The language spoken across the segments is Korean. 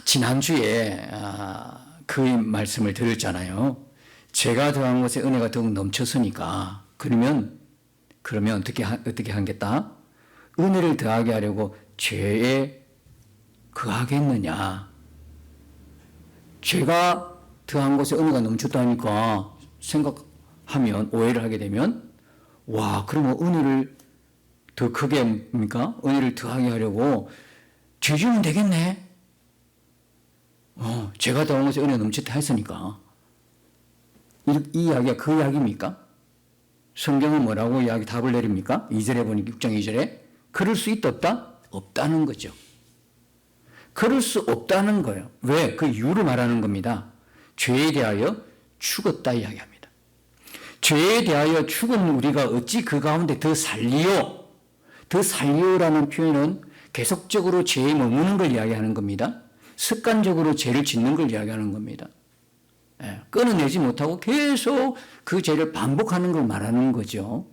지난주에 그 말씀을 드렸잖아요. 죄가 더한 곳에 은혜가 더욱 넘쳤으니까 그러면 어떻게 하겠다? 은혜를 더하게 하려고 죄에 거하겠느냐? 죄가 더한 곳에 은혜가 넘쳤다니까 생각하면, 오해를 하게 되면, 와, 그러면 은혜를 더 크게 합니까? 은혜를 더하게 하려고 죄 지으면 되겠네? 죄가 더한 곳에 은혜가 넘쳤다 했으니까. 이 이야기가 그 이야기입니까? 성경은 뭐라고 답을 내립니까? 2절에 보니까 6장 2절에 그럴 수 있다 없다? 없다는 거죠. 그럴 수 없다는 거예요. 왜? 그 이유를 말하는 겁니다. 죄에 대하여 죽었다 이야기합니다. 죄에 대하여 죽은 우리가 어찌 그 가운데 더 살리요? 더 살리요라는 표현은 계속적으로 죄에 머무는 걸 이야기하는 겁니다. 습관적으로 죄를 짓는 걸 이야기하는 겁니다. 끊어내지 못하고 계속 그 죄를 반복하는 걸 말하는 거죠.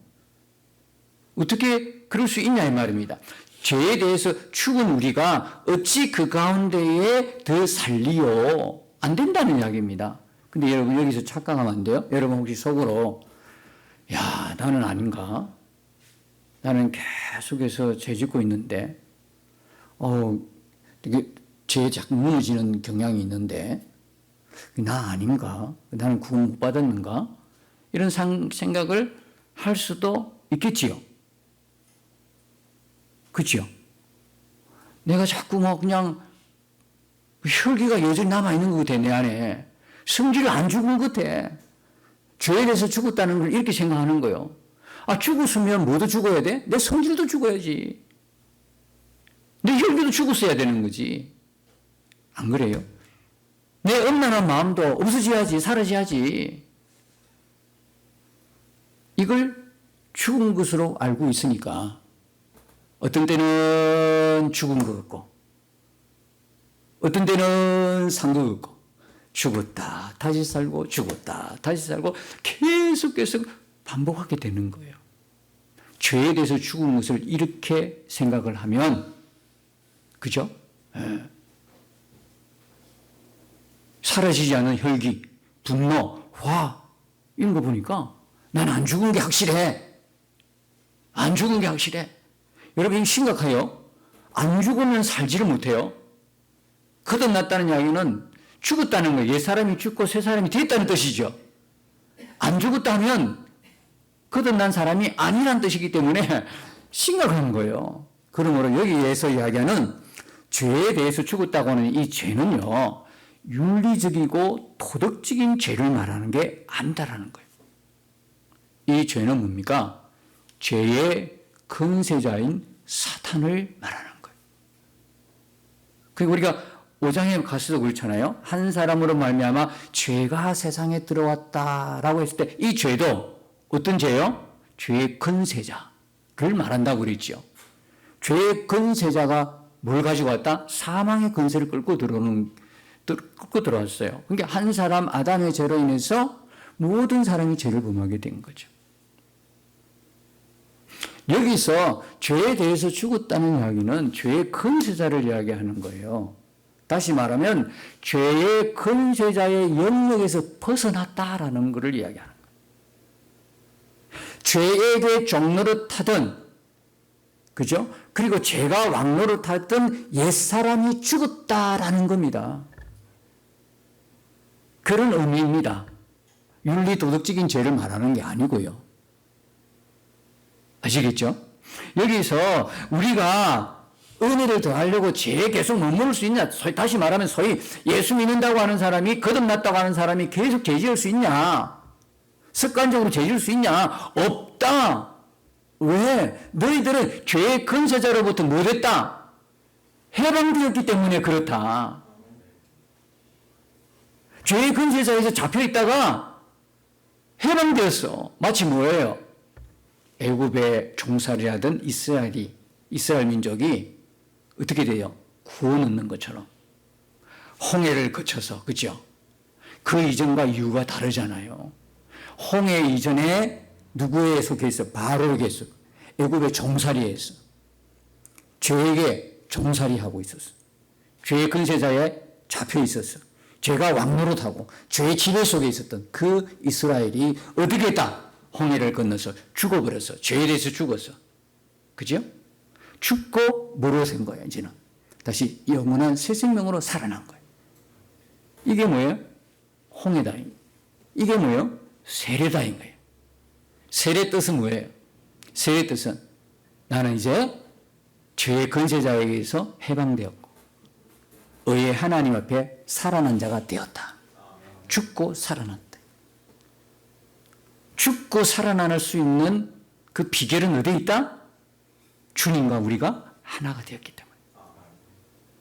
어떻게 그럴 수 있냐 이 말입니다. 죄에 대해서 죽은 우리가 어찌 그 가운데에 더 살리요? 안 된다는 이야기입니다. 근데 여러분 여기서 착각하면 안 돼요? 여러분 혹시 속으로 야, 나는 아닌가? 나는 계속해서 죄 짓고 있는데 이게 죄에 자꾸 무너지는 경향이 있는데 나 아닌가? 나는 구원 못 받았는가? 이런 생각을 할 수도 있겠지요. 그렇죠? 내가 자꾸 그냥 혈기가 여전히 남아있는 것 같아, 내 안에. 성질이 안 죽은 것 같아. 죄에 대해서 죽었다는 걸 이렇게 생각하는 거예요. 죽었으면 뭐도 죽어야 돼? 내 성질도 죽어야지. 내 혈기도 죽었어야 되는 거지. 안 그래요? 내 음란한 마음도 없어져야지, 사라져야지. 이걸 죽은 것으로 알고 있으니까 어떤 때는 죽은 것 같고 어떤 때는 산 것 같고 죽었다 다시 살고 죽었다 다시 살고 계속 반복하게 되는 거예요. 죄에 대해서 죽은 것을 이렇게 생각을 하면 그죠? 사라지지 않은 혈기, 분노, 화 이런 거 보니까 난 안 죽은 게 확실해. 안 죽은 게 확실해. 여러분 심각해요. 안 죽으면 살지를 못해요. 거듭났다는 이야기는 죽었다는 거예요. 옛 사람이 죽고 새 사람이 됐다는 뜻이죠. 안 죽었다 하면 거듭난 사람이 아니란 뜻이기 때문에 심각한 거예요. 그러므로 여기에서 이야기하는 죄에 대해서 죽었다고 하는 이 죄는요, 윤리적이고 도덕적인 죄를 말하는 게 아니다라는 거예요. 이 죄는 뭡니까? 죄의 근세자인 사탄을 말하는 거예요. 그리고 우리가 5장에 가서도 그렇잖아요. 한 사람으로 말미암아 죄가 세상에 들어왔다라고 했을 때 이 죄도 어떤 죄요? 죄의 근세자를 말한다고 그랬죠. 죄의 근세자가 뭘 가지고 왔다? 사망의 근세를 끌고 들어왔어요. 그러니까 한 사람 아담의 죄로 인해서 모든 사람이 죄를 범하게 된 거죠. 여기서 죄에 대해서 죽었다는 이야기는 죄의 근세자를 이야기하는 거예요. 다시 말하면 죄의 근세자의 영역에서 벗어났다라는 것을 이야기하는 거예요. 죄에게 종노릇하던, 그죠? 그리고 죄가 왕노릇하던 옛사람이 죽었다라는 겁니다. 그런 의미입니다. 윤리 도덕적인 죄를 말하는 게 아니고요. 아시겠죠? 여기서 우리가 은혜를 더하려고 죄에 계속 머무를 수 있냐? 다시 말하면 소위 예수 믿는다고 하는 사람이, 거듭났다고 하는 사람이 계속 죄 지을 수 있냐? 습관적으로 죄 지을 수 있냐? 없다. 왜? 너희들은 죄의 근세자로부터 뭐 됐다? 해방되었기 때문에 그렇다. 죄의 근세자에서 잡혀있다가 해방되었어. 마치 뭐예요? 애굽의 종살이 하던 이스라엘 민족이 어떻게 돼요? 구원 얻는 것처럼. 홍해를 거쳐서, 그죠? 그 이전과 이유가 다르잖아요. 홍해 이전에 누구에 속해서? 바로에게 있어. 애굽의 종살이에 있어. 죄에게 종살이하고 있었어. 죄의 근세자의 잡혀 있었어. 죄가 왕노릇하고 죄의 지배 속에 있었던 그 이스라엘이 어떻게 했다? 홍해를 건너서 죽어버렸어. 죄에 대해서 죽었어. 그죠? 죽고 뭐로 된 거야, 이제는. 다시 영원한 새 생명으로 살아난 거예요. 이게 뭐예요? 홍해다. 이게 뭐예요? 세례다인 거예요. 세례 뜻은 뭐예요? 세례 뜻은 나는 이제 죄의 권세자에게서 해방되었고 의의 하나님 앞에 살아난 자가 되었다. 죽고 살아난다. 죽고 살아날 수 있는 그 비결은 어디에 있다? 주님과 우리가 하나가 되었기 때문에.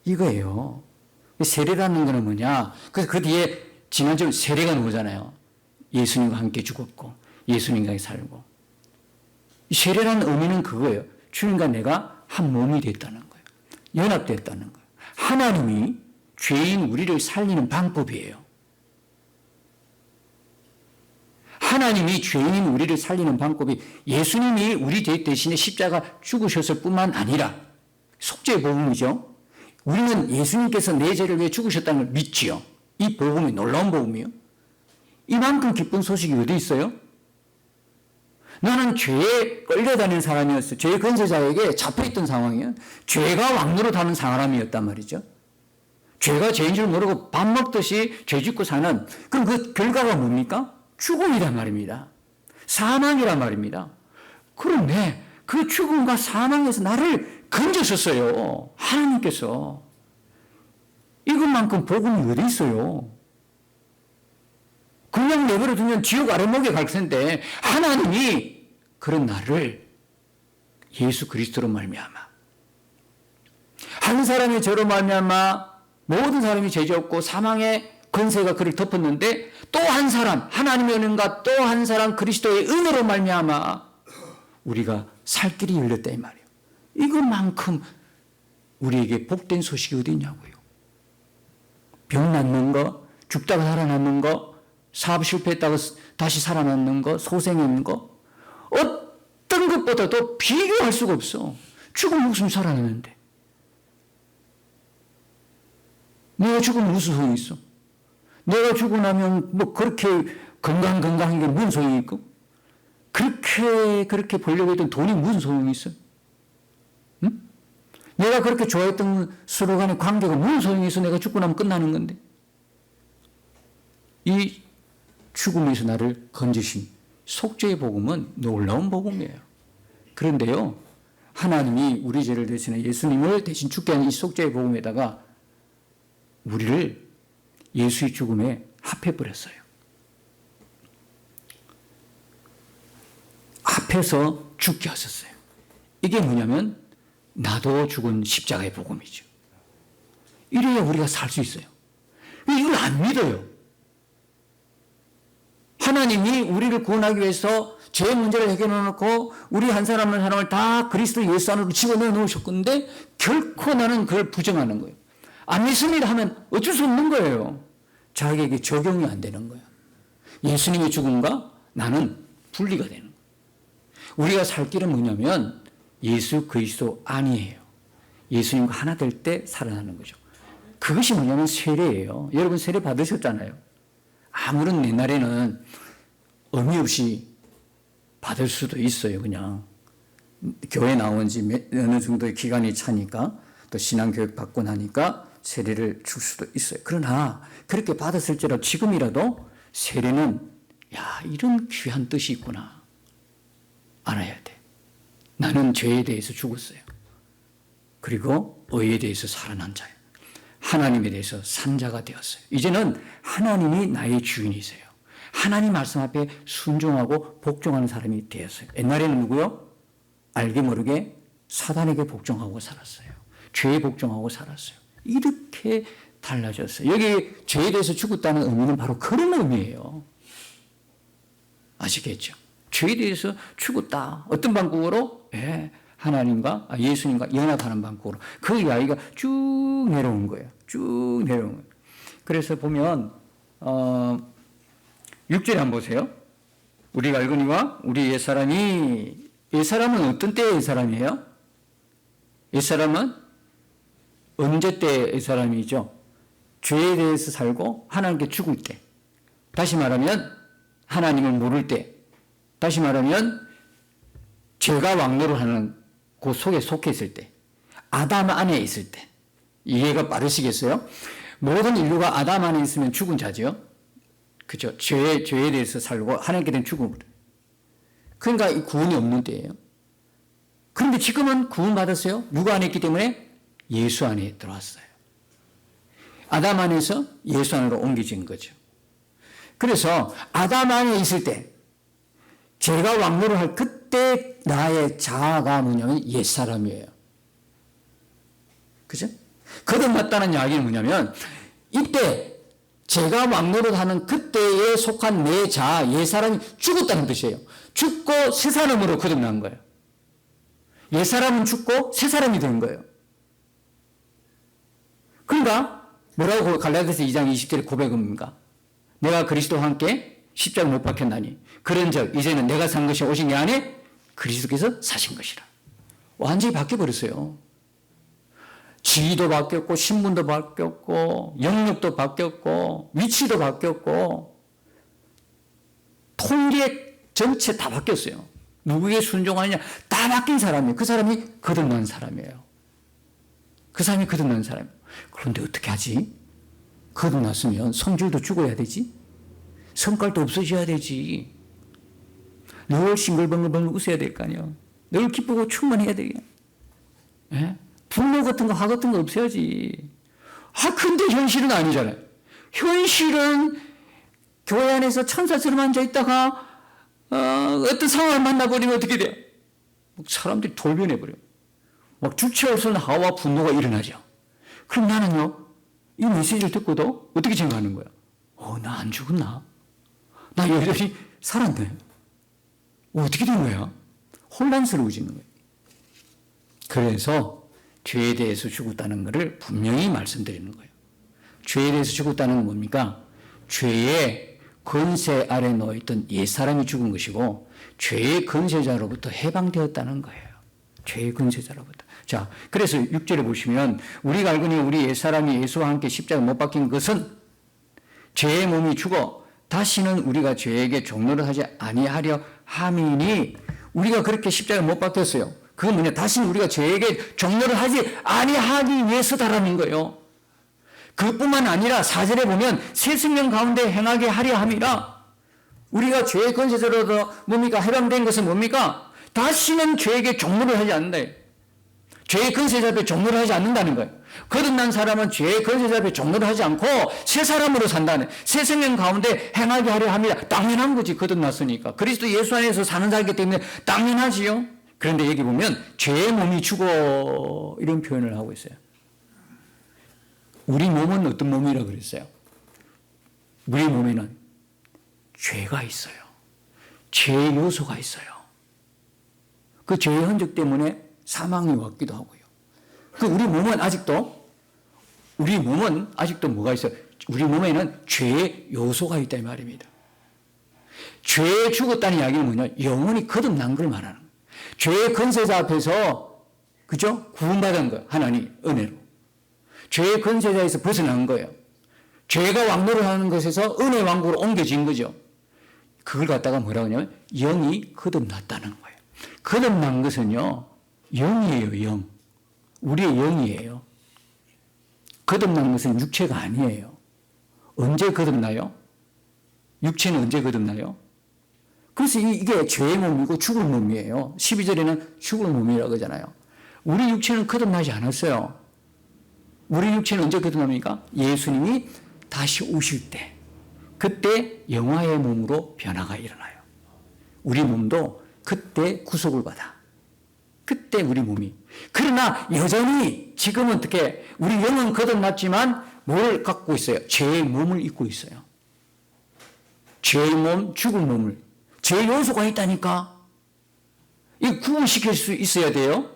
이거예요. 세례라는 거는 뭐냐? 그래서 그 뒤에 지난주 세례가 나오잖아요. 예수님과 함께 죽었고 예수님과 살고. 세례라는 의미는 그거예요. 주님과 내가 한 몸이 됐다는 거예요. 연합됐다는 거예요. 하나님이 죄인 우리를 살리는 방법이에요. 하나님이 죄인 우리를 살리는 방법이 예수님이 우리 죄 대신에 십자가 죽으셨을 뿐만 아니라 속죄의 복음이죠. 우리는 예수님께서 내 죄를 위해 죽으셨다는 걸 믿지요. 이 복음이 놀라운 복음이요. 이만큼 기쁜 소식이 어디 있어요? 나는 죄에 끌려다니는 사람이었어. 죄의 권세자에게 잡혀있던 상황이에요. 죄가 왕노릇하는 사람이었단 말이죠. 죄가 죄인 줄 모르고 밥 먹듯이 죄 짓고 사는, 그럼 그 결과가 뭡니까? 죽음이란 말입니다. 사망이란 말입니다. 그런데 그 죽음과 사망에서 나를 건져셨어요. 하나님께서. 이것만큼 복음이 어디 있어요? 그냥 내버려 두면 지옥 아래목에 갈 텐데 하나님이 그런 나를 예수 그리스도로 말미암아 한 사람의 죄로 말미암아 모든 사람이 죄졌고 사망의 권세가 그를 덮었는데 또 한 사람 하나님의 은혜가 또 한 사람 그리스도의 은혜로 말미암아 우리가 살 길이 열렸다 이 말이에요. 이것만큼 우리에게 복된 소식이 어디 있냐고요. 병 낫는 거, 죽다가 살아남는 거, 사업 실패했다고 다시 살아남는 거, 소생하는 거, 어떤 것보다도 비교할 수가 없어. 죽으면 무슨 살아나는데. 내가 죽으면 무슨 소용이 있어? 내가 죽고 나면 뭐 그렇게 건강한 게 무슨 소용이 있고? 그렇게 벌려고 했던 돈이 무슨 소용이 있어? 응? 내가 그렇게 좋아했던 서로 간의 관계가 무슨 소용이 있어? 내가 죽고 나면 끝나는 건데. 이 죽음에서 나를 건지신 속죄의 복음은 놀라운 복음이에요. 그런데요, 하나님이 우리 죄를 대신해 예수님을 대신 죽게 하는 이 속죄의 복음에다가 우리를 예수의 죽음에 합해버렸어요. 합해서 죽게 하셨어요. 이게 뭐냐면 나도 죽은 십자가의 복음이죠. 이래야 우리가 살 수 있어요. 이걸 안 믿어요. 하나님이 우리를 구원하기 위해서 죄의 문제를 해결해 놓고 우리 한 사람 한 사람을 다 그리스도 예수 안으로 집어넣어 놓으셨건데 결코 나는 그걸 부정하는 거예요. 안 믿습니다 하면 어쩔 수 없는 거예요. 자기에게 적용이 안 되는 거예요. 예수님의 죽음과 나는 분리가 되는 거예요. 우리가 살 길은 뭐냐면 예수 그리스도 안이에요. 예수님과 하나 될 때 살아나는 거죠. 그것이 뭐냐면 세례예요. 여러분 세례 받으셨잖아요. 아무런 옛날에는 의미 없이 받을 수도 있어요. 그냥 교회 나온 지 어느 정도의 기간이 차니까 또 신앙교육 받고 나니까 세례를 줄 수도 있어요. 그러나 그렇게 받았을지라도 지금이라도 세례는 이런 귀한 뜻이 있구나 알아야 돼. 나는 죄에 대해서 죽었어요. 그리고 의에 대해서 살아난 자예요. 하나님에 대해서 산 자가 되었어요. 이제는 하나님이 나의 주인이세요. 하나님 말씀 앞에 순종하고 복종하는 사람이 되었어요. 옛날에는 누구요? 알게 모르게 사단에게 복종하고 살았어요. 죄에 복종하고 살았어요. 이렇게 달라졌어요. 여기 죄에 대해서 죽었다는 의미는 바로 그런 의미예요. 아시겠죠? 죄에 대해서 죽었다. 어떤 방법으로? 하나님과 예수님과 연합하는 방법으로 그 이야기가 쭉 내려온 거예요. 쭉 내려온 거예요. 그래서 보면 6절에 한번 보세요. 우리가 알거니와 우리 옛사람은 어떤 때의 옛사람이에요? 옛사람은 언제 때의 옛사람이죠? 죄에 대해서 살고 하나님께 죽을 때, 다시 말하면 하나님을 모를 때, 다시 말하면 죄가 왕노를 하는 그 속에 속해 있을 때, 아담 안에 있을 때, 이해가 빠르시겠어요? 모든 인류가 아담 안에 있으면 죽은 자죠. 그죠? 죄에 대해서 살고 하나님께 대한 죽음을. 그러니까 이 구원이 없는 때예요. 그런데 지금은 구원 받았어요. 누가 안에 있기 때문에? 예수 안에 들어왔어요. 아담 안에서 예수 안으로 옮겨진 거죠. 그래서 아담 안에 있을 때 죄가 왕노를 할 그때 나의 자아가 뭐냐면 옛사람이에요. 그죠? 거듭났다는 이야기는 뭐냐면 이때 죄가 왕노를 하는 그때에 속한 내 자아, 옛사람이 죽었다는 뜻이에요. 죽고 새 사람으로 거듭난 거예요. 옛사람은 죽고 새 사람이 된 거예요. 그러니까 뭐라고 갈라디아서 2장 20절에 고백합니까? 내가 그리스도와 함께 십자가 못 박혔나니 그런즉 이제는 내가 산 것이 오신 게 아니 그리스도께서 사신 것이라. 완전히 바뀌어버렸어요. 지위도 바뀌었고 신분도 바뀌었고 영역도 바뀌었고 위치도 바뀌었고 통계 전체 다 바뀌었어요. 누구에게 순종하느냐 다 바뀐 사람이에요. 그 사람이 거듭난 사람이에요. 그 사람이 거듭난 사람이에요. 그런데 어떻게 하지? 거듭났으면 성질도 죽어야 되지. 성깔도 없어져야 되지. 늘 싱글벙글벙글 웃어야 될 거 아니야. 늘 기쁘고 충만해야 되게. 예? 분노 같은 거, 화 같은 거 없어야지. 근데 현실은 아니잖아요. 현실은 교회 안에서 천사처럼 앉아있다가 어떤 상황을 만나버리면 어떻게 돼요? 사람들이 돌변해버려요. 막 주체 없는 하와 분노가 일어나죠. 그럼 나는요, 이 메시지를 듣고도 어떻게 생각하는 거야? 나 안 죽었나? 나 여전히 살았네. 어떻게 된 거야? 혼란스러워지는 거예요. 그래서 죄에 대해서 죽었다는 것을 분명히 말씀드리는 거예요. 죄에 대해서 죽었다는 건 뭡니까? 죄의 권세 아래 놓여있던 옛사람이 죽은 것이고 죄의 권세자로부터 해방되었다는 거예요. 죄의 권세자로부터. 자, 그래서 6절에 보시면 우리가 알거니 우리 옛사람이 예수와 함께 십자가에 못 박힌 것은 죄의 몸이 죽어 다시는 우리가 죄에게 종노를 하지 아니하려 함이니 우리가 그렇게 십자가에 못 박혔어요. 그건 뭐냐? 다시는 우리가 죄에게 종노를 하지 아니하기 위해서다라는 거예요. 그것뿐만 아니라 4절에 보면 새 생명 가운데 행하게 하려 함이라. 우리가 죄의 권세자로서 뭡니까? 해방된 것은 뭡니까? 다시는 죄에게 종노를 하지 않는다. 죄의 권세자 앞에 종노를 하지 않는다는 거예요. 거듭난 사람은 죄의 권세자 앞에 종노를 하지 않고 새 사람으로 산다는, 새 생명 가운데 행하게 하려 합니다. 당연한 거지, 거듭났으니까. 그리스도 예수 안에서 사는 자이기 때문에 당연하지요. 그런데 여기 보면 죄의 몸이 죽어 이런 표현을 하고 있어요. 우리 몸은 어떤 몸이라고 그랬어요? 우리 몸에는 죄가 있어요. 죄의 요소가 있어요. 그 죄의 흔적 때문에 사망이 왔기도 하고요. 우리 몸은 아직도 뭐가 있어요? 우리 몸에는 죄의 요소가 있다 이 말입니다. 죄에 죽었다는 이야기는 뭐냐? 영원히 거듭난 걸 말하는 거예요. 죄의 권세자 앞에서 그죠? 구원받은 거예요. 하나님 은혜로. 죄의 권세자에서 벗어난 거예요. 죄가 왕노를 하는 것에서 은혜 왕국으로 옮겨진 거죠. 그걸 갖다가 뭐라고 하냐면 영이 거듭났다는 거예요. 거듭난 것은요, 영이에요, 영. 우리의 영이에요. 거듭난 것은 육체가 아니에요. 언제 거듭나요? 육체는 언제 거듭나요? 그래서 이게 죄의 몸이고 죽을 몸이에요. 12절에는 죽을 몸이라고 하잖아요. 우리 육체는 거듭나지 않았어요. 우리 육체는 언제 거듭납니까? 예수님이 다시 오실 때, 그때 영화의 몸으로 변화가 일어나요. 우리 몸도 그때 구속을 받아. 그때 우리 몸이. 그러나 여전히 지금은 어떻게 우리 영은 거듭났지만 뭘 갖고 있어요? 죄의 몸을 입고 있어요. 죄의 몸, 죽을 몸을. 죄의 요소가 있다니까. 이 구분시킬 수 있어야 돼요.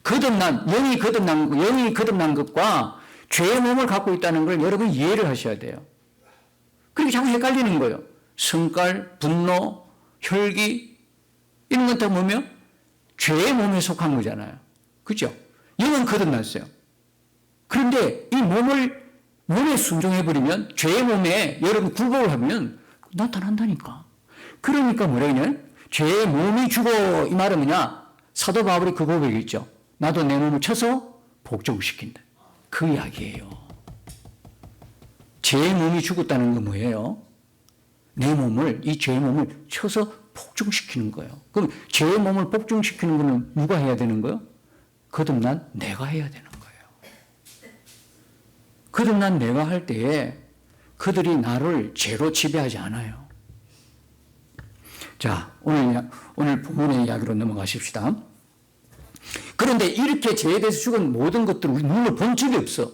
영이 거듭난 것과 죄의 몸을 갖고 있다는 걸 여러분 이해를 하셔야 돼요. 그렇게 자꾸 헷갈리는 거예요. 성깔, 분노, 혈기 이런 것 다 보면 죄의 몸에 속한 거잖아요. 그죠? 영은 거듭났어요. 그런데 이 몸을 몸에 순종해버리면, 죄의 몸에 여러분 굴복을 하면 나타난다니까. 그러니까 뭐라 그러냐? 죄의 몸이 죽어. 이 말은 뭐냐? 사도 바울이 그 고백이 있죠. 나도 내 몸을 쳐서 복종시킨다. 그 이야기예요. 죄의 몸이 죽었다는 건 뭐예요? 내 몸을, 이 죄의 몸을 쳐서 복종시키는 거예요. 그럼 죄의 몸을 복종시키는 거는 누가 해야 되는 거예요? 거듭난 내가 해야 되는 거예요. 거듭난 내가 할 때에 그들이 나를 죄로 지배하지 않아요. 자, 오늘 본문의 이야기로 넘어가십시다. 그런데 이렇게 죄에 대해서 죽은 모든 것들을 우리 눈으로 본 적이 없어.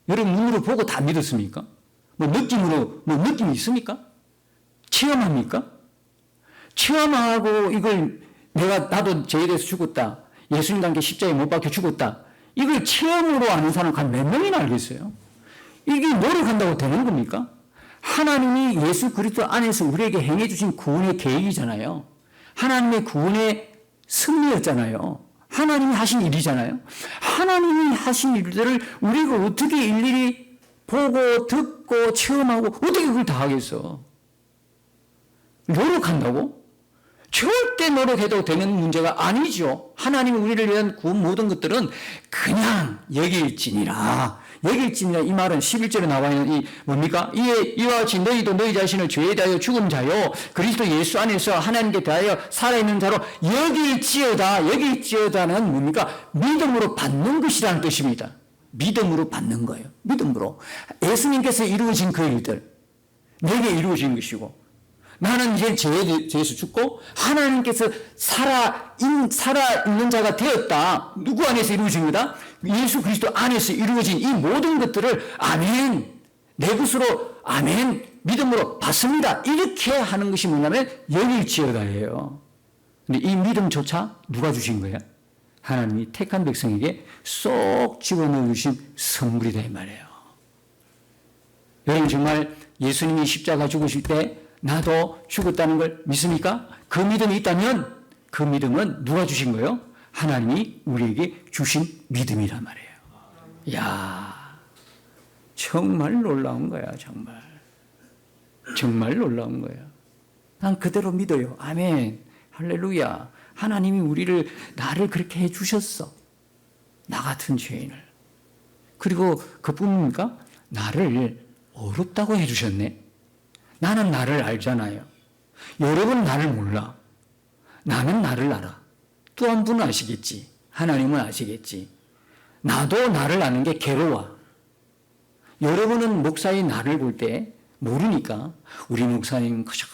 여러분 눈으로 보고 다 믿었습니까? 느낌이 있습니까? 체험합니까? 체험하고 이걸 나도 죄에 대해서 죽었다. 예수님과 함께 십자가에 못 박혀 죽었다. 이걸 체험으로 아는 사람 한 몇 명이나 알겠어요? 이게 노력한다고 되는 겁니까? 하나님이 예수 그리스도 안에서 우리에게 행해 주신 구원의 계획이잖아요. 하나님의 구원의 승리였잖아요. 하나님이 하신 일이잖아요. 하나님이 하신 일들을 우리가 어떻게 일일이 보고 듣고 체험하고 어떻게 그걸 다 하겠어? 노력한다고? 절대 노력해도 되는 문제가 아니죠. 하나님이 우리를 위한 구원 모든 것들은 그냥 여길지니라. 여길지니라 이 말은 11절에 나와 있는 이 뭡니까? 이와 같이 너희도 너희 자신을 죄에 대하여 죽은 자요 그리스도 예수 안에서 하나님께 대하여 살아있는 자로 여길지어다. 여길지어다는 뭡니까? 믿음으로 받는 것이라는 뜻입니다. 믿음으로 받는 거예요. 믿음으로. 예수님께서 이루어진 그 일들 내게 이루어진 것이고 나는 이제 죄에 대해서 죽고 하나님께서 살아있는 자가 되었다. 누구 안에서 이루어진 거다? 예수 그리스도 안에서 이루어진 이 모든 것들을 아멘, 내 것으로 아멘, 믿음으로 받습니다. 이렇게 하는 것이 뭐냐면 여길지어다예요. 근데 이 믿음조차 누가 주신 거야? 하나님이 택한 백성에게 쏙 집어넣어 주신 선물이다 이 말이에요. 여러분 정말 예수님이 십자가 죽으실 때 나도 죽었다는 걸 믿습니까? 그 믿음이 있다면 그 믿음은 누가 주신 거예요? 하나님이 우리에게 주신 믿음이란 말이에요. 이야, 정말 놀라운 거야, 정말. 정말 놀라운 거야. 난 그대로 믿어요. 아멘. 할렐루야. 하나님이 나를 그렇게 해 주셨어. 나 같은 죄인을. 그리고 그뿐입니까? 나를 어렵다고 해 주셨네. 나는 나를 알잖아요. 여러분은 나를 몰라. 나는 나를 알아. 또 한 분은 아시겠지. 하나님은 아시겠지. 나도 나를 아는 게 괴로워. 여러분은 목사의 나를 볼 때 모르니까 우리 목사님 그저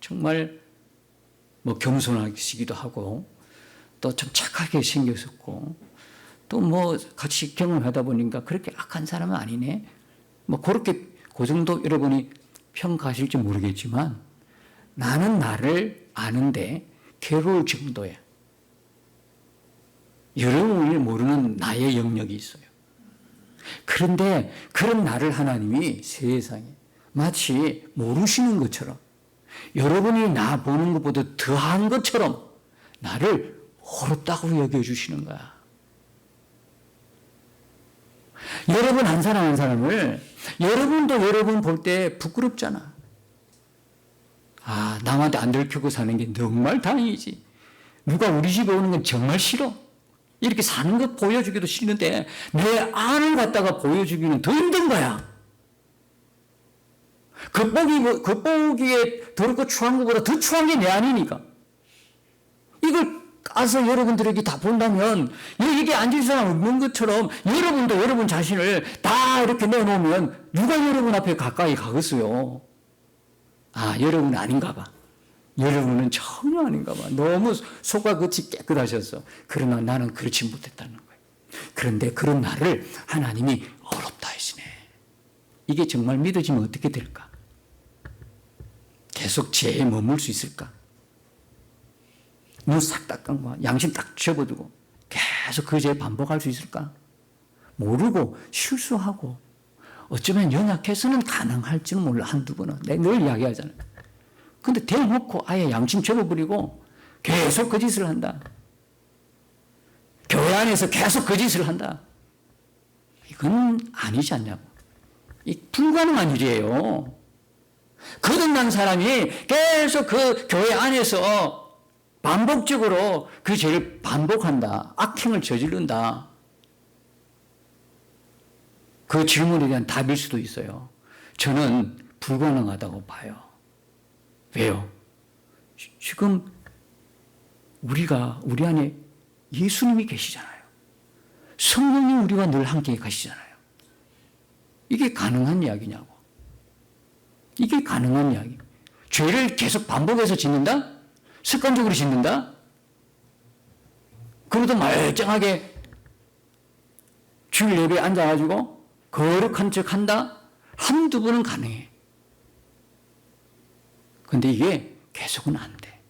정말 겸손하시기도 하고 또 좀 착하게 생겼었고 또 같이 경험하다 보니까 그렇게 악한 사람은 아니네. 그렇게 그 정도 여러분이 평가하실지 모르겠지만 나는 나를 아는데 괴로울 정도야. 여러분이 모르는 나의 영역이 있어요. 그런데 그런 나를 하나님이 세상에 마치 모르시는 것처럼 여러분이 나 보는 것보다 더한 것처럼 나를 어렵다고 여겨주시는 거야. 여러분 한 사람 한 사람을 여러분도 여러분 볼 때 부끄럽잖아. 아, 남한테 안 들키고 사는 게 정말 다행이지. 누가 우리 집에 오는 건 정말 싫어. 이렇게 사는 것 보여주기도 싫은데 내 안을 갖다가 보여주기는 더 힘든 거야. 겉보기에 더럽고 추한 것보다 더 추한 게 내 안이니까. 이걸 까서 여러분들에게 다 본다면 여기 앉을 사람 없는 것처럼 여러분도 여러분 자신을 다 이렇게 내놓으면 누가 여러분 앞에 가까이 가겠어요? 아, 여러분 아닌가 봐. 여러분은 전혀 아닌가 봐. 너무 속과 겉이 깨끗하셔서. 그러나 나는 그렇지 못했다는 거예요. 그런데 그런 나를 하나님이 어렵다 하시네. 이게 정말 믿어지면 어떻게 될까? 계속 죄에 머물 수 있을까? 눈 싹 닦은 양심 딱 접어두고 계속 그 죄 반복할 수 있을까? 모르고 실수하고 어쩌면 연약해서는 가능할지는 몰라. 한두 번은. 내가 늘 이야기하잖아요. 근데 대놓고 아예 양심 접어버리고 계속 그 짓을 한다. 교회 안에서 계속 그 짓을 한다. 이건 아니지 않냐고. 이 불가능한 일이에요. 거듭난 사람이 계속 그 교회 안에서 반복적으로 그 죄를 반복한다. 악행을 저지른다. 그 질문에 대한 답일 수도 있어요. 저는 불가능하다고 봐요. 왜요? 지금 우리 안에 예수님이 계시잖아요. 성령님 우리와 늘 함께 가시잖아요. 이게 가능한 이야기냐고. 이게 가능한 이야기. 죄를 계속 반복해서 짓는다? 습관적으로 짓는다? 그래도 멀쩡하게 주일 예배에 앉아가지고 거룩한 척 한다? 한두 번은 가능해. 근데 이게 계속은 안 돼.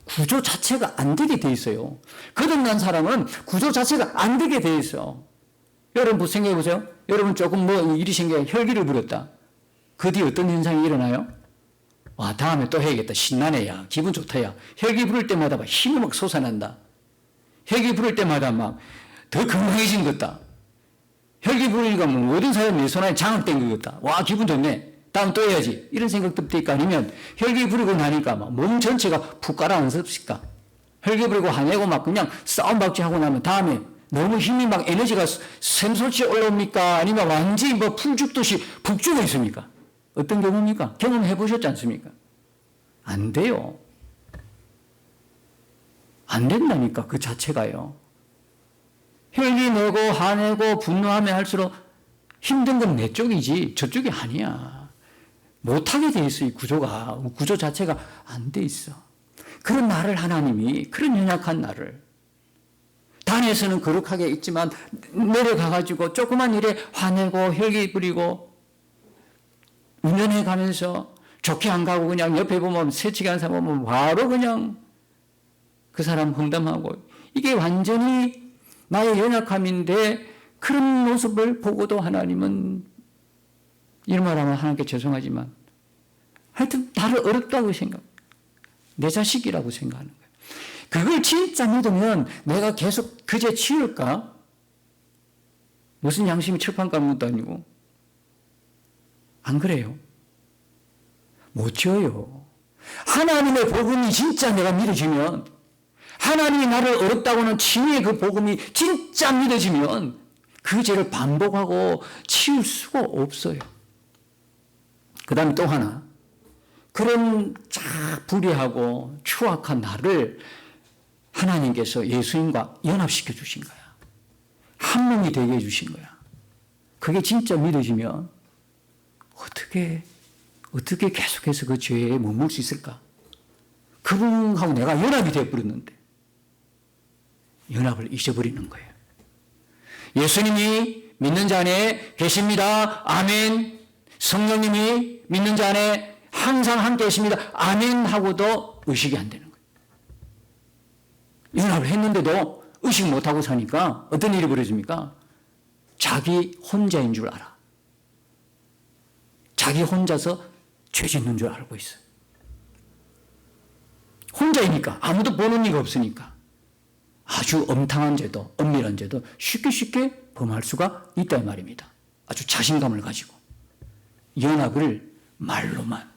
구조 자체가 안 되게 돼 있어요. 거듭난 사람은 구조 자체가 안 되게 돼 있어. 여러분 생각해 보세요. 여러분 조금 뭐 일이 생겨 혈기를 부렸다. 그 뒤에 어떤 현상이 일어나요? 와, 다음에 또 해야겠다. 신나네, 야. 기분 좋다, 야. 혈기 부를 때마다 막 힘이 막 솟아난다. 혈기 부를 때마다 막 더 건강해진 것 같다. 혈기 부르니까 뭐 모든 사람이 내 손안에 장악된 것 같다. 와, 기분 좋네. 다음 또 해야지. 이런 생각도 들까? 아니면 혈기 부리고 나니까 막 몸 전체가 푹 가라앉습니까? 혈기 부리고 화내고 막 그냥 싸움박지 하고 나면 다음에 너무 힘이 막 에너지가 샘솟이 올라옵니까? 아니면 완전히 뭐 풀 죽듯이 푹 죽어 있습니까? 어떤 경우입니까? 경험해 보셨지 않습니까? 안 돼요. 안 된다니까, 그 자체가요. 혈기 내고 화내고 분노하며 할수록 힘든 건 내 쪽이지 저쪽이 아니야. 못하게 돼 있어, 이 구조가. 구조 자체가 안 돼 있어. 그런 나를 하나님이, 그런 연약한 나를, 단에서는 거룩하게 있지만 내려가가지고 조그만 일에 화내고 혈기 부리고 운전해 가면서 좋게 안 가고 그냥 옆에 보면 새치기 하는 사람 보면 바로 그냥 그 사람 험담하고, 이게 완전히 나의 연약함인데 그런 모습을 보고도 하나님은, 이런 말하면 하나님께 죄송하지만 하여튼 나를 어렵다고 내 자식이라고 생각하는 거예요. 그걸 진짜 믿으면 내가 계속 그제 치울까? 무슨 양심이 철판 깔는 것도 아니고. 안 그래요? 못 지어요. 하나님의 복음이 진짜 내가 믿어지면, 하나님이 나를 어렵다고는 칭의의 그 복음이 진짜 믿어지면 그 죄를 반복하고 치울 수가 없어요. 그 다음에 또 하나, 그런 불의하고 추악한 나를 하나님께서 예수님과 연합시켜 주신 거야. 한 몸이 되게 해주신 거야. 그게 진짜 믿어지면 어떻게 계속해서 그 죄에 머물 수 있을까? 그분하고 내가 연합이 되어버렸는데 연합을 잊어버리는 거예요. 예수님이 믿는 자 안에 계십니다. 아멘. 성령님이 믿는 자 안에 항상 함께 계십니다. 아멘 하고도 의식이 안 되는 거예요. 연합을 했는데도 의식 못하고 사니까 어떤 일이 벌어집니까? 자기 혼자인 줄 알아. 자기 혼자서 죄 짓는 줄 알고 있어요. 혼자이니까, 아무도 보는 이가 없으니까 아주 엄탕한 죄도, 엄밀한 죄도 쉽게 범할 수가 있다 이 말입니다. 아주 자신감을 가지고. 연합을 말로만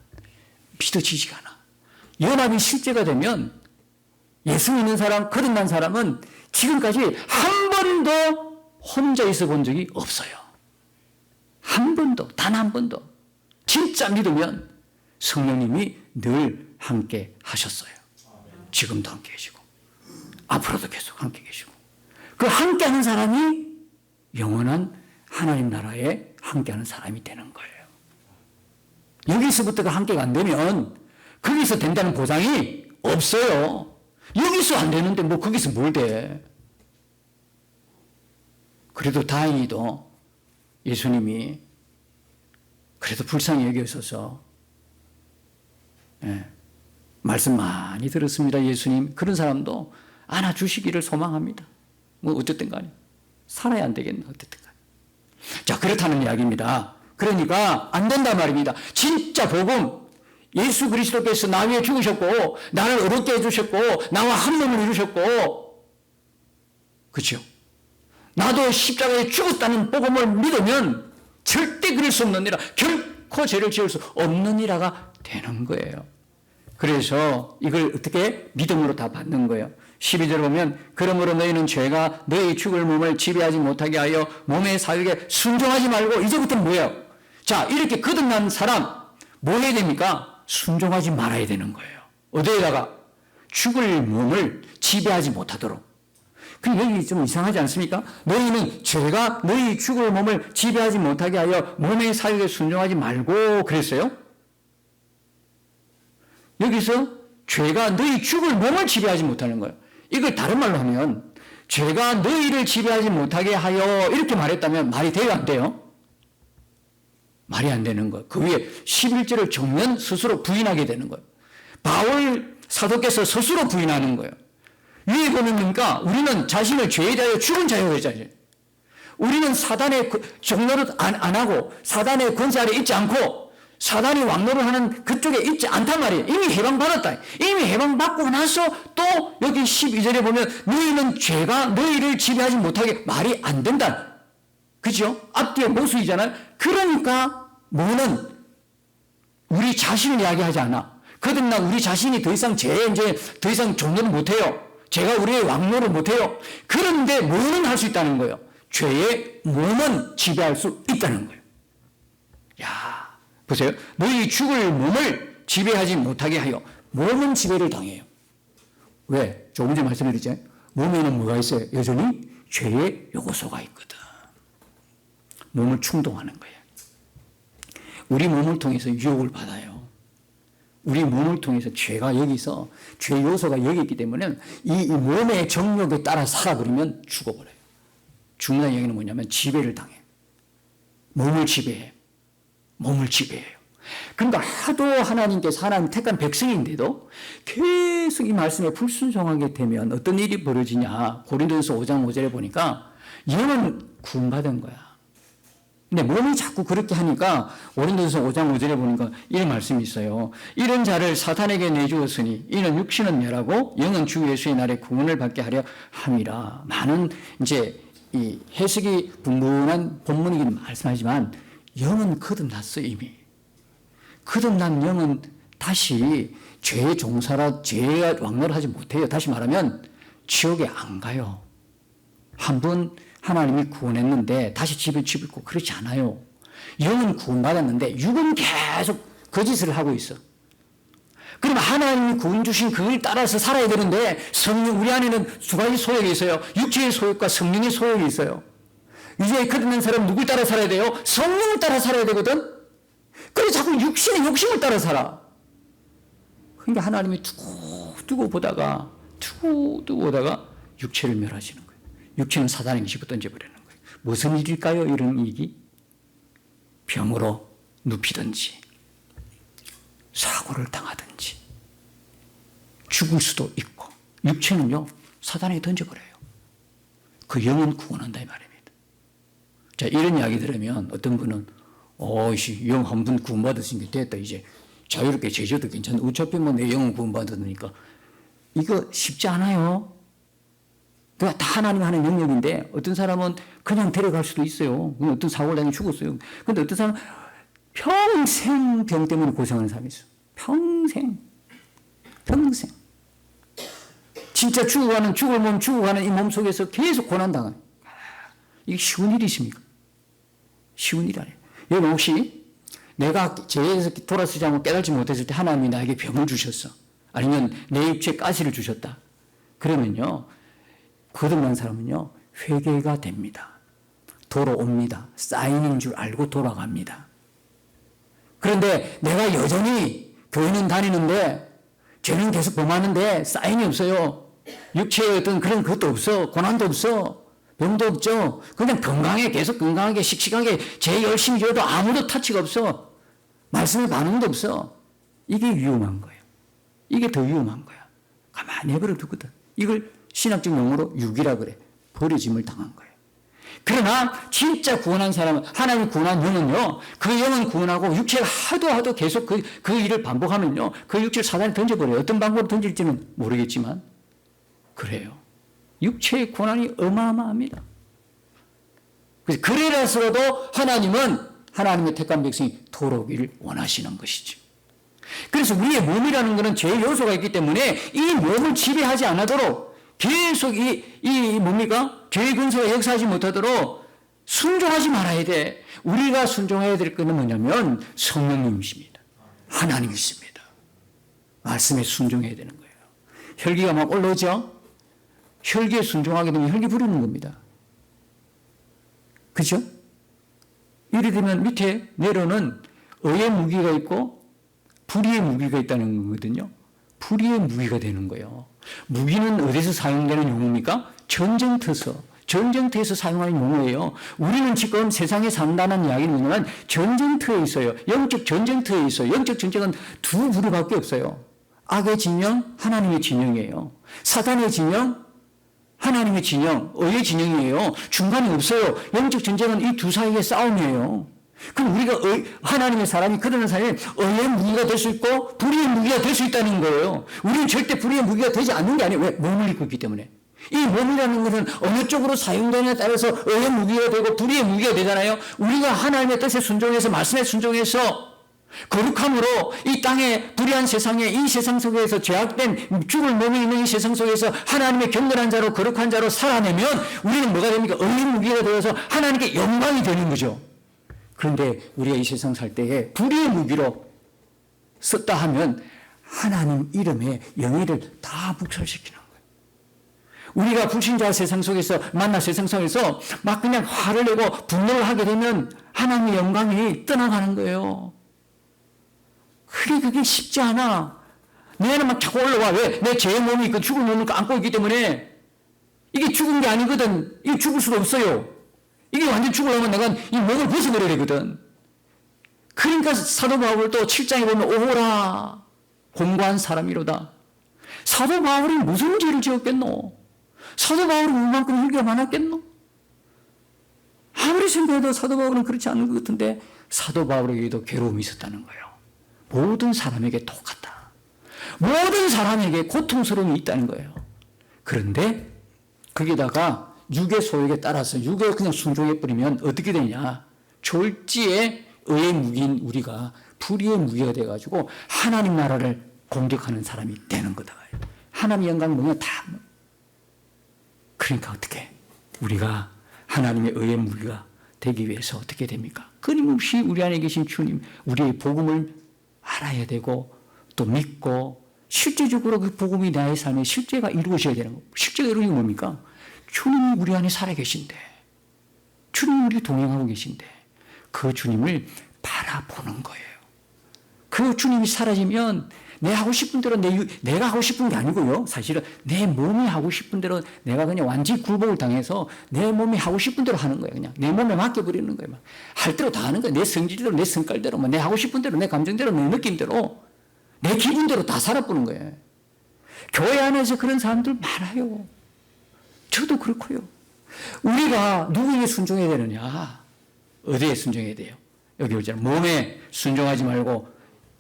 믿어지지가 않아. 연합이 실제가 되면 예수 믿는 사람, 거듭난 사람은 지금까지 한 번도 혼자 있어 본 적이 없어요. 한 번도, 단 한 번도. 진짜 믿으면 성령님이 늘 함께 하셨어요. 지금도 함께 계시고 앞으로도 계속 함께 계시고, 그 함께 하는 사람이 영원한 하나님 나라에 함께 하는 사람이 되는 거예요. 여기서부터가 함께가 안 되면 거기서 된다는 보장이 없어요. 여기서 안 되는데 뭐 거기서 뭘 돼. 그래도 다행히도 예수님이 그래도 불쌍히 여기셔서, 말씀 많이 들었습니다. 예수님. 그런 사람도 안아주시기를 소망합니다. 뭐 어쨌든 간에 살아야 안 되겠나, 어쨌든 간에. 자, 그렇다는 이야기입니다. 그러니까 안 된단 말입니다. 진짜 복음, 예수 그리스도께서 나 위해 죽으셨고 나를 어렵게 해주셨고 나와 한 몸을 이루셨고, 그렇죠? 나도 십자가에 죽었다는 복음을 믿으면 절대 그럴 수 없느니라. 결코 죄를 지을 수 없느니라가 되는 거예요. 그래서 이걸 어떻게 믿음으로 다 받는 거예요. 12절 보면 그러므로 너희는 죄가 너희 죽을 몸을 지배하지 못하게 하여 몸의 사육에 순종하지 말고, 이제부터는 뭐예요? 자, 이렇게 거듭난 사람 뭐 해야 됩니까? 순종하지 말아야 되는 거예요. 어디에다가? 죽을 몸을 지배하지 못하도록. 근데 여기 좀 이상하지 않습니까? 너희는 죄가 너희 죽을 몸을 지배하지 못하게 하여 몸의 사육에 순종하지 말고 그랬어요? 여기서 죄가 너희 죽을 몸을 지배하지 못하는 거예요. 이걸 다른 말로 하면 죄가 너희를 지배하지 못하게 하여 이렇게 말했다면 말이 돼요, 안 돼요? 말이 안 되는 거예요. 그 위에 11절을 정면 스스로 부인하게 되는 거예요. 바울 사도께서 스스로 부인하는 거예요. 위에 보면 뭡니까? 우리는 자신을 죄에 대하여 죽은 자라고 했잖아요. 우리는 사단의 종노릇 안 하고 사단의 권세 아래 있지 않고 사단이 왕노를 하는 그쪽에 있지 않단 말이에요. 이미 해방받았다. 이미 해방받고 나서 또 여기 12절에 보면 너희는 죄가 너희를 지배하지 못하게, 말이 안 된다. 그죠? 앞뒤에 모순이잖아요. 그러니까 뭐는 우리 자신을 이야기하지 않아. 거듭난 우리 자신이 더 이상 죄에 이제 더 이상 종노를 못해요. 죄가 우리의 왕노를 못해요. 그런데 뭐는 할 수 있다는 거예요. 죄의 몸은 지배할 수 있다는 거예요. 야, 보세요. 너희 죽을 몸을 지배하지 못하게 하여. 몸은 지배를 당해요. 왜? 조금 전에 말씀드렸죠. 몸에는 뭐가 있어요? 여전히 죄의 요소가 있거든. 몸을 충동하는 거예요. 우리 몸을 통해서 유혹을 받아요. 우리 몸을 통해서 죄가 여기서, 죄 요소가 여기 있기 때문에 이 몸의 정욕에 따라 살아버리면 죽어버려요. 죽는다는 얘기는 뭐냐면 지배를 당해. 몸을 지배해. 몸을 지배해요. 그러니까 하도 하나님께서 하나님 택한 백성인데도 계속 이 말씀에 불순종하게 되면 어떤 일이 벌어지냐. 고린도전서 5장 5절에 보니까 영은 구원받은 거야. 근데 몸이 자꾸 그렇게 하니까 고린도전서 5장 5절에 보니까 이런 말씀이 있어요. 이런 자를 사탄에게 내주었으니 이는 육신은 멸하고 영은 주 예수의 날에 구원을 받게 하려 함이라. 많은 이제 이 해석이 분분한 본문이긴 말씀하지만 영은 거듭났어. 이미 거듭난 영은 다시 죄의 종사라 죄의 왕노를 하지 못해요. 다시 말하면 지옥에 안 가요. 한 번 하나님이 구원했는데 다시 집을 짓고 그렇지 않아요. 영은 구원받았는데 육은 계속 거짓을 하고 있어. 그럼 하나님이 구원 주신 그걸 따라서 살아야 되는데 성령, 우리 안에는 두 가지 소욕이 있어요. 육체의 소욕과 성령의 소욕이 있어요. 이제 거듭난 사람은 누굴 따라 살아야 돼요? 성령을 따라 살아야 되거든. 그래서 자꾸 육신의 욕심을 따라 살아. 그러니까 하나님이 두고 보다가 육체를 멸하시는 거예요. 육체는 사단에게 집어 던져버리는 거예요. 무슨 일일까요? 이런 일이 병으로 눕히든지 사고를 당하든지 죽을 수도 있고, 육체는요 사단에게 던져버려요. 그 영은 구원한다 이 말입니다. 자, 이런 이야기 들으면 어떤 분은 영 한 번 구원받았으니까 됐다, 이제 자유롭게 제자도 괜찮아, 어차피 뭐 내 영은 구원받았으니까. 이거 쉽지 않아요. 그러니까 다 하나님 하는 영역인데 어떤 사람은 그냥 데려갈 수도 있어요. 어떤 사고를 당해 죽었어요. 근데 어떤 사람은 평생 병 때문에 고생하는 사람이 있어요. 평생 진짜 죽어가는 이 몸 속에서 계속 고난당해요. 이게 쉬운 일이 있습니까? 쉬운 일 아니에요. 여러분 혹시 내가 죄에서 돌아서지 않고 깨닫지 못했을 때 하나님이 나에게 병을 주셨어, 아니면 내 입에 가시를 주셨다, 그러면요 거듭난 사람은요 회개가 됩니다. 돌아옵니다. 사인인 줄 알고 돌아갑니다. 그런데 내가 여전히 교회는 다니는데 죄는 계속 범하는데 사인이 없어요. 육체의 어떤 그런 것도 없어. 고난도 없어. 병도 없죠. 그냥 계속 건강하게 씩씩하게 죄 열심히 지어도 아무도 타치가 없어. 말씀에 반응도 없어. 이게 위험한 거예요. 이게 더 위험한 거야. 가만히 내버려 두거든. 이걸 신학적 용어로 육이라 그래. 버려짐을 당한 거예요. 그러나 진짜 구원한 사람은, 하나님이 구원한 영은요, 그 영은 구원하고 육체가 하도 계속 그 일을 반복하면요, 그 육체를 사단에 던져버려요. 어떤 방법으로 던질지는 모르겠지만 그래요. 육체의 고난이 어마어마합니다. 그래서라도 하나님은 하나님의 택한 백성이 돌아오기를 원하시는 것이죠. 그래서 우리의 몸이라는 것은 죄의 요소가 있기 때문에 이 몸을 지배하지 않도록 계속 이 뭡니까? 죄의 근세가 역사하지 못하도록 순종하지 말아야 돼. 우리가 순종해야 될 것은 뭐냐면 성령님이십니다. 하나님이십니다. 말씀에 순종해야 되는 거예요. 혈기가 막 올라오죠? 혈기에 순종하게 되면 혈기 부리는 겁니다. 그죠? 이래 되면 밑에 내려는 의의 무기가 있고 불의의 무기가 있다는 거거든요. 불의의 무기가 되는 거예요. 무기는 어디서 사용되는 용어입니까? 전쟁터에서 사용하는 용어예요. 우리는 지금 세상에 산다는 이야기는 뭐냐면 전쟁터에 있어요. 영적 전쟁터에 있어요. 영적 전쟁은 두 부류밖에 없어요. 악의 진영, 하나님의 진영이에요. 사단의 진영, 하나님의 진영, 의의 진영이에요. 중간이 없어요. 영적 전쟁은 이 두 사이의 싸움이에요. 그럼 우리가 하나님의 사람이 그러는 사이에 의의 무기가 될 수 있고 불의의 무기가 될 수 있다는 거예요. 우리는 절대 불의의 무기가 되지 않는 게 아니에요. 왜? 몸을 입고 있기 때문에. 이 몸이라는 것은 어느 쪽으로 사용되냐에 따라서 의의 무기가 되고 불의의 무기가 되잖아요. 우리가 하나님의 뜻에 순종해서 말씀에 순종해서 거룩함으로 이 땅에 불의한 세상에 이 세상 속에서 죄악된 죽을 몸이 있는 이 세상 속에서 하나님의 경건한 자로 거룩한 자로 살아내면 우리는 뭐가 됩니까? 의의 무기가 되어서 하나님께 영광이 되는 거죠. 그런데 우리가 이 세상 살 때에 불의의 무기로 썼다 하면 하나님 이름에 영예를 다 묵살시키는 거예요. 우리가 불신자 세상 속에서 만나 세상 속에서 막 그냥 화를 내고 분노를 하게 되면 하나님의 영광이 떠나가는 거예요. 그게 쉽지 않아. 내는 막 자꾸 올라와. 왜? 내 죄의 몸이 있고 죽을 몸을 안고 있기 때문에 이게 죽은 게 아니거든. 이게 죽을 수가 없어요. 이게 완전 죽으려면 내가 이 몸을 벗어버려야 되거든. 그러니까 사도 바울 또 7장에 보면 오호라 공고한 사람이로다. 사도 바울이 무슨 죄를 지었겠노? 사도 바울이 얼만큼 혈기가 많았겠노? 아무리 생각해도 사도 바울은 그렇지 않은 것 같은데 사도 바울에게도 괴로움이 있었다는 거예요. 모든 사람에게 똑같다. 모든 사람에게 고통스러움이 있다는 거예요. 그런데 거기다가 육의 소욕에 따라서 육에 그냥 순종해버리면 어떻게 되냐. 졸지에 의의 무기인 우리가 불의의 무기가 돼가지고 하나님 나라를 공격하는 사람이 되는 거다. 하나님의 영광 뭐냐 다. 그러니까 어떻게 우리가 하나님의 의의 무기가 되기 위해서 어떻게 됩니까? 끊임없이 우리 안에 계신 주님 우리의 복음을 알아야 되고 또 믿고 실제적으로 그 복음이 나의 삶에 실제가 이루어져야 되는 거. 실제가 이루어진 게 뭡니까? 주님이 우리 안에 살아 계신데 주님이 우리 동행하고 계신데 그 주님을 바라보는 거예요. 그 주님이 사라지면 내 하고 싶은 대로 내가 하고 싶은 게 아니고요. 사실은 내 몸이 하고 싶은 대로 내가 그냥 완전히 굴복을 당해서 내 몸이 하고 싶은 대로 하는 거예요. 그냥 내 몸에 맡겨버리는 거예요. 막. 할 대로 다 하는 거예요. 내 성질대로 내 성깔대로 내 하고 싶은 대로 내 감정대로 내 느낌대로 내 기분대로 다 살아보는 거예요. 교회 안에서 그런 사람들 많아요. 저도 그렇고요. 우리가 누구에게 순종해야 되느냐? 어디에 순종해야 돼요? 여기 오잖아요. 몸에 순종하지 말고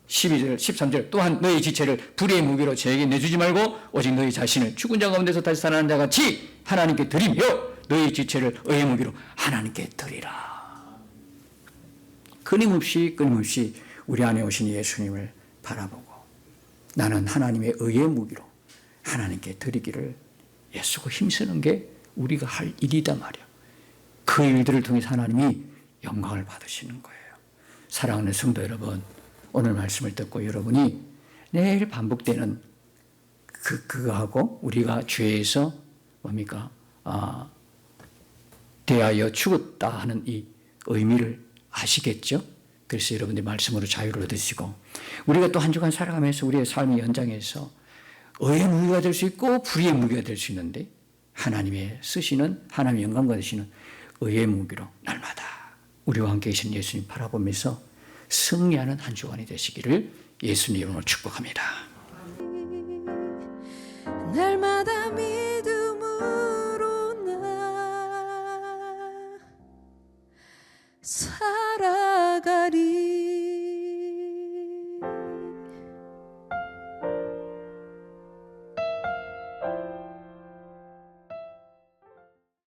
12절, 13절 또한 너희 지체를 불의의 무기로 저에게 내주지 말고 오직 너희 자신을 죽은 자 가운데서 다시 살아난 자 같이 하나님께 드리며 너희 지체를 의의 무기로 하나님께 드리라. 끊임없이 우리 안에 오신 예수님을 바라보고 나는 하나님의 의의 무기로 하나님께 드리기를 애쓰고 힘쓰는 게 우리가 할 일이다 말이야. 그 일들을 통해서 하나님이 영광을 받으시는 거예요. 사랑하는 성도 여러분, 오늘 말씀을 듣고 여러분이 매일 반복되는 그거하고 우리가 죄에서 뭡니까? 대하여 죽었다 하는 이 의미를 아시겠죠? 그래서 여러분들 말씀으로 자유를 얻으시고 우리가 또 한 주간 살아가면서 우리의 삶의 현장에서 의의 무기가 될 수 있고 불의의 무기가 될 수 있는데 하나님의 쓰시는 하나님의 영광 받으시는 의의 무기로 날마다 우리와 함께 계신 예수님 바라보면서 승리하는 한 주간이 되시기를 예수님 이름으로 축복합니다. 날마다